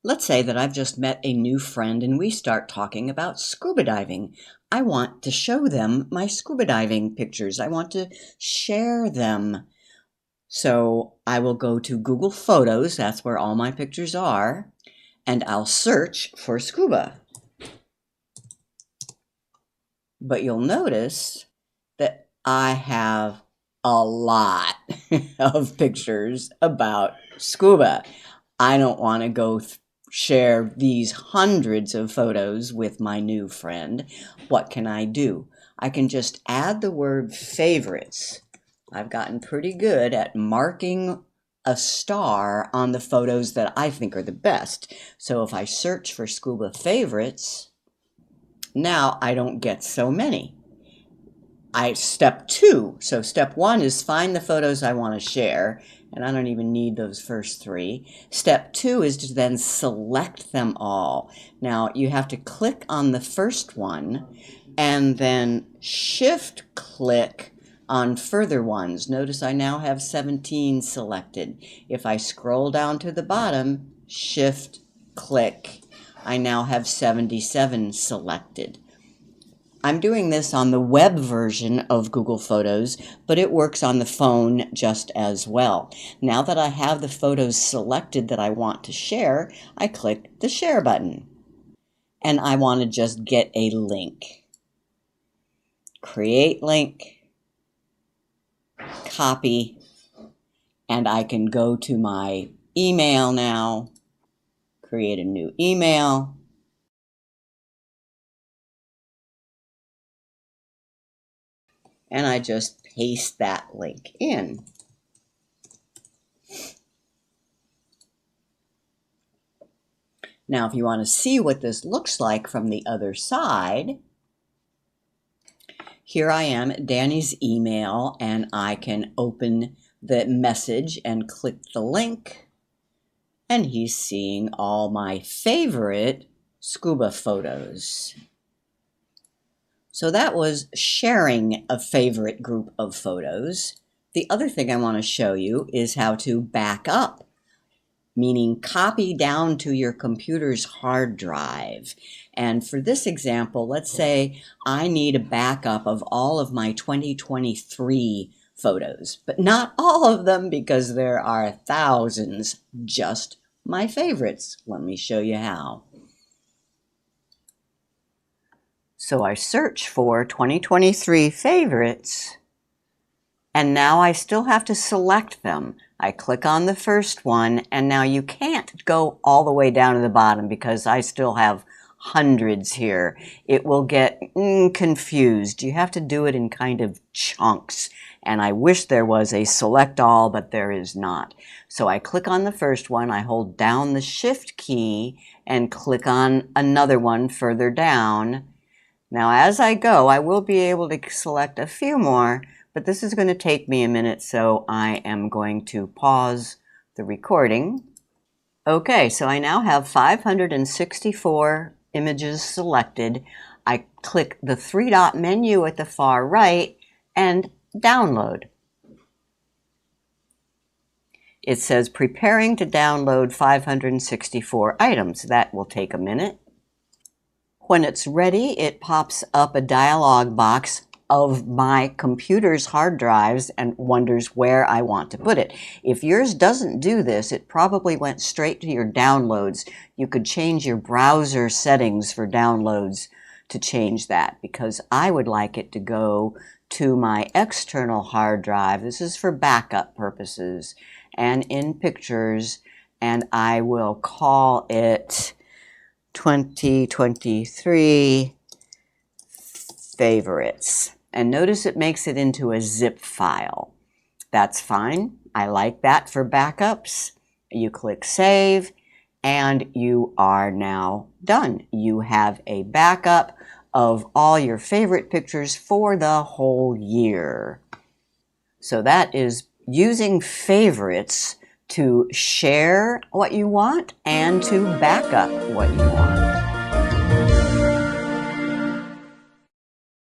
Let's say that I've just met a new friend and we start talking about scuba diving. I want to show them my scuba diving pictures. I want to share them. So I will go to Google Photos, that's where all my pictures are, and I'll search for scuba. But you'll notice that I have a lot of pictures about scuba. I don't want to go share these hundreds of photos with my new friend. What can I do? I can just add the word favorites. I've gotten pretty good at marking a star on the photos that I think are the best. So if I search for scuba favorites, now I don't get so many. Step 2. So step 1 is find the photos I want to share, and I don't even need those first 3. Step 2 is to then select them all. Now you have to click on the first one and then shift click on further ones. Notice I now have 17 selected. If I scroll down to the bottom, shift click, I now have 77 selected. I'm doing this on the web version of Google Photos, but it works on the phone just as well. Now that I have the photos selected that I want to share, I click the share button. And I want to just get a link. Create link, copy, and I can go to my email now, create a new email, and I just paste that link in. Now, if you want to see what this looks like from the other side, here I am at Danny's email, and I can open the message and click the link, and he's seeing all my favorite scuba photos. So that was sharing a favorite group of photos. The other thing I want to show you is how to back up, meaning copy down to your computer's hard drive. And for this example, let's say I need a backup of all of my 2023 photos, but not all of them because there are thousands, just my favorites. Let me show you how. So I search for 2023 favorites, and now I still have to select them. I click on the first one, and now you can't go all the way down to the bottom because I still have hundreds here. It will get confused. You have to do it in kind of chunks, and I wish there was a select all, but there is not. So I click on the first one, I hold down the shift key, and click on another one further down. Now as I go, I will be able to select a few more, but this is going to take me a minute, so I am going to pause the recording. Okay, so I now have 564 images selected. I click the 3-dot menu at the far right and download. It says preparing to download 564 items. That will take a minute. When it's ready, it pops up a dialog box of my computer's hard drives and wonders where I want to put it. If yours doesn't do this, it probably went straight to your downloads. You could change your browser settings for downloads to change that, because I would like it to go to my external hard drive. This is for backup purposes, and in pictures, and I will call it 2023 favorites. And notice it makes it into a zip file. That's fine. I like that for backups. You click save, and you are now done. You have a backup of all your favorite pictures for the whole year. So that is using favorites to share what you want and to back up what you want.